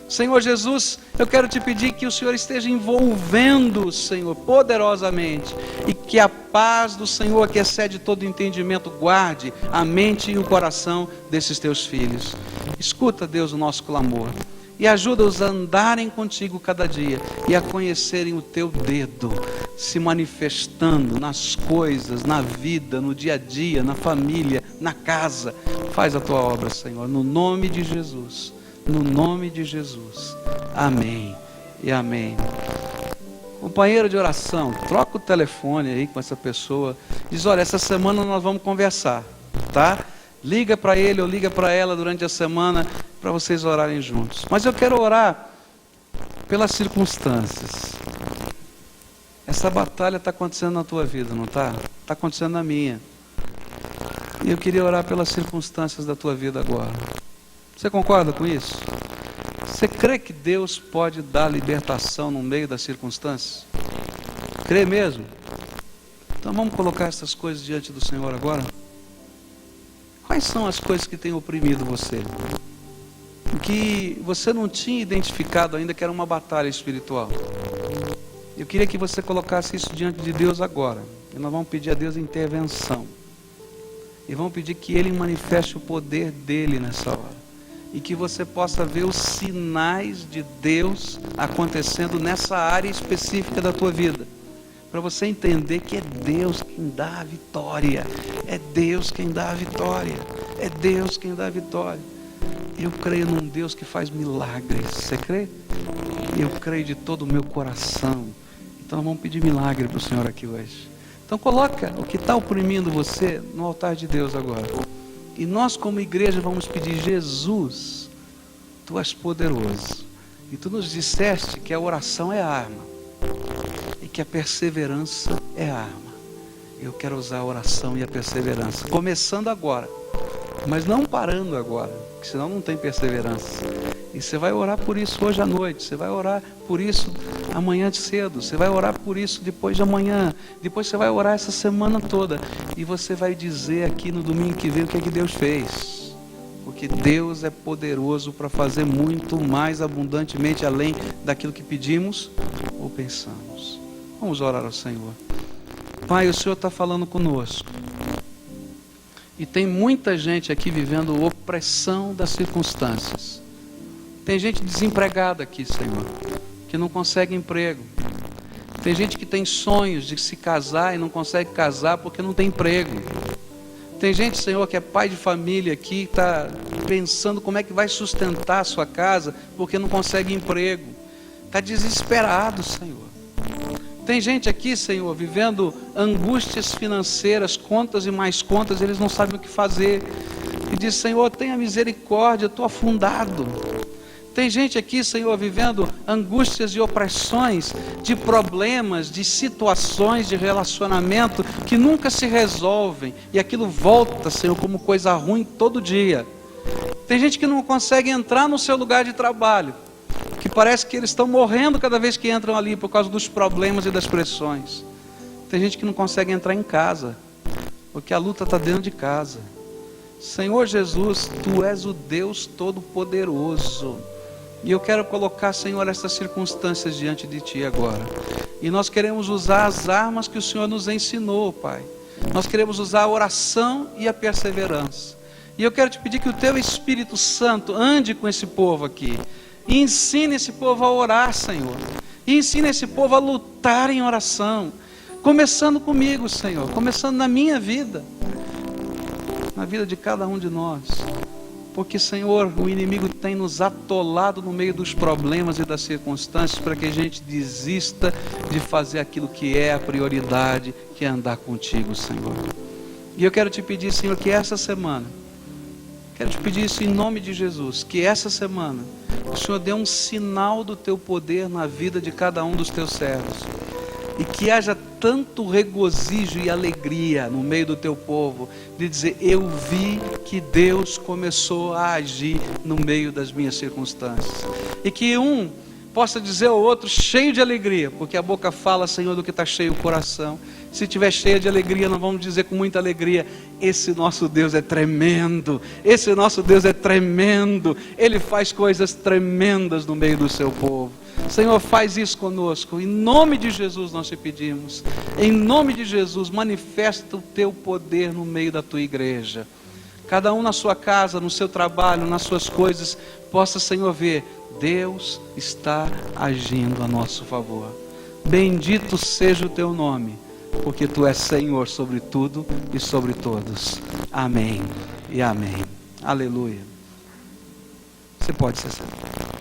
Senhor Jesus, eu quero te pedir que o Senhor esteja envolvendo, Senhor, poderosamente, e que a paz do Senhor, que excede todo entendimento, guarde a mente e o coração desses teus filhos. Escuta, Deus, o nosso clamor, e ajuda-os a andarem contigo cada dia, e a conhecerem o teu dedo, se manifestando nas coisas, na vida, no dia a dia, na família, na casa. Faz a tua obra, Senhor, no nome de Jesus. No nome de Jesus, amém e amém. Companheiro de oração, troca o telefone aí com essa pessoa, diz, olha, essa semana nós vamos conversar, tá? Liga para ele ou liga para ela durante a semana, para vocês orarem juntos. Mas eu quero orar pelas circunstâncias. Essa batalha está acontecendo na tua vida, não está? Está acontecendo na minha. E eu queria orar pelas circunstâncias da tua vida agora. Você concorda com isso? Você crê que Deus pode dar libertação no meio das circunstâncias? Crê mesmo? Então vamos colocar essas coisas diante do Senhor agora? Quais são as coisas que têm oprimido você? Que você não tinha identificado ainda que era uma batalha espiritual. Eu queria que você colocasse isso diante de Deus agora. E nós vamos pedir a Deus intervenção. E vamos pedir que Ele manifeste o poder dEle nessa hora. E que você possa ver os sinais de Deus acontecendo nessa área específica da tua vida. Para você entender que é Deus quem dá a vitória. É Deus quem dá a vitória. É Deus quem dá a vitória. Eu creio num Deus que faz milagres. Você crê? Eu creio de todo o meu coração. Então nós vamos pedir milagre para o Senhor aqui hoje. Então coloca o que está oprimindo você no altar de Deus agora. E nós como igreja vamos pedir, Jesus, Tu és poderoso. E Tu nos disseste que a oração é a arma. E que a perseverança é a arma. Eu quero usar a oração e a perseverança. Começando agora. Mas não parando agora. Porque senão não tem perseverança. E você vai orar por isso hoje à noite. Você vai orar por isso amanhã de cedo. Você vai orar por isso depois de amanhã. Depois você vai orar essa semana toda. E você vai dizer aqui no domingo que vem o que é que Deus fez. porque Deus é poderoso para fazer muito mais abundantemente além daquilo que pedimos ou pensamos. Vamos orar ao Senhor. Pai, o Senhor está falando conosco. E tem muita gente aqui vivendo opressão das circunstâncias. Tem gente desempregada aqui, Senhor, que não consegue emprego. Tem gente que tem sonhos de se casar e não consegue casar porque não tem emprego. Tem gente, Senhor, que é pai de família aqui, está pensando como é que vai sustentar a sua casa porque não consegue emprego. Está desesperado, Senhor. Tem gente aqui, Senhor, vivendo angústias financeiras, contas e mais contas, eles não sabem o que fazer. E diz, Senhor, tenha misericórdia, eu estou afundado. Tem gente aqui, Senhor, vivendo angústias e opressões, de problemas, de situações de relacionamento que nunca se resolvem. E aquilo volta, Senhor, como coisa ruim todo dia. Tem gente que não consegue entrar no seu lugar de trabalho, que parece que eles estão morrendo cada vez que entram ali por causa dos problemas e das pressões. Tem gente que não consegue entrar em casa, porque a luta está dentro de casa. Senhor Jesus, Tu és o Deus Todo-Poderoso. E eu quero colocar, Senhor, essas circunstâncias diante de Ti agora. E nós queremos usar as armas que o Senhor nos ensinou, Pai. Nós queremos usar a oração e a perseverança. E eu quero Te pedir que o Teu Espírito Santo ande com esse povo aqui. E ensine esse povo a orar, Senhor. E ensine esse povo a lutar em oração. Começando comigo, Senhor. Começando na minha vida. Na vida de cada um de nós. Porque, Senhor, o inimigo tem nos atolado no meio dos problemas e das circunstâncias para que a gente desista de fazer aquilo que é a prioridade, que é andar contigo, Senhor. E eu quero Te pedir, Senhor, que essa semana, quero Te pedir isso em nome de Jesus, que essa semana o Senhor dê um sinal do Teu poder na vida de cada um dos Teus servos. E que haja tanto regozijo e alegria no meio do Teu povo, de dizer, eu vi que Deus começou a agir no meio das minhas circunstâncias. E que um possa dizer ao outro, cheio de alegria, porque a boca fala, Senhor, do que está cheio o coração. Se estiver cheia de alegria, nós vamos dizer com muita alegria, esse nosso Deus é tremendo, esse nosso Deus é tremendo, Ele faz coisas tremendas no meio do seu povo. Senhor, faz isso conosco, em nome de Jesus nós Te pedimos, em nome de Jesus, manifesta o Teu poder no meio da Tua igreja, cada um na sua casa, no seu trabalho, nas suas coisas, possa, Senhor, ver, Deus está agindo a nosso favor. Bendito seja o Teu nome, porque Tu és Senhor sobre tudo e sobre todos. Amém e amém. Aleluia. Você pode se sentar.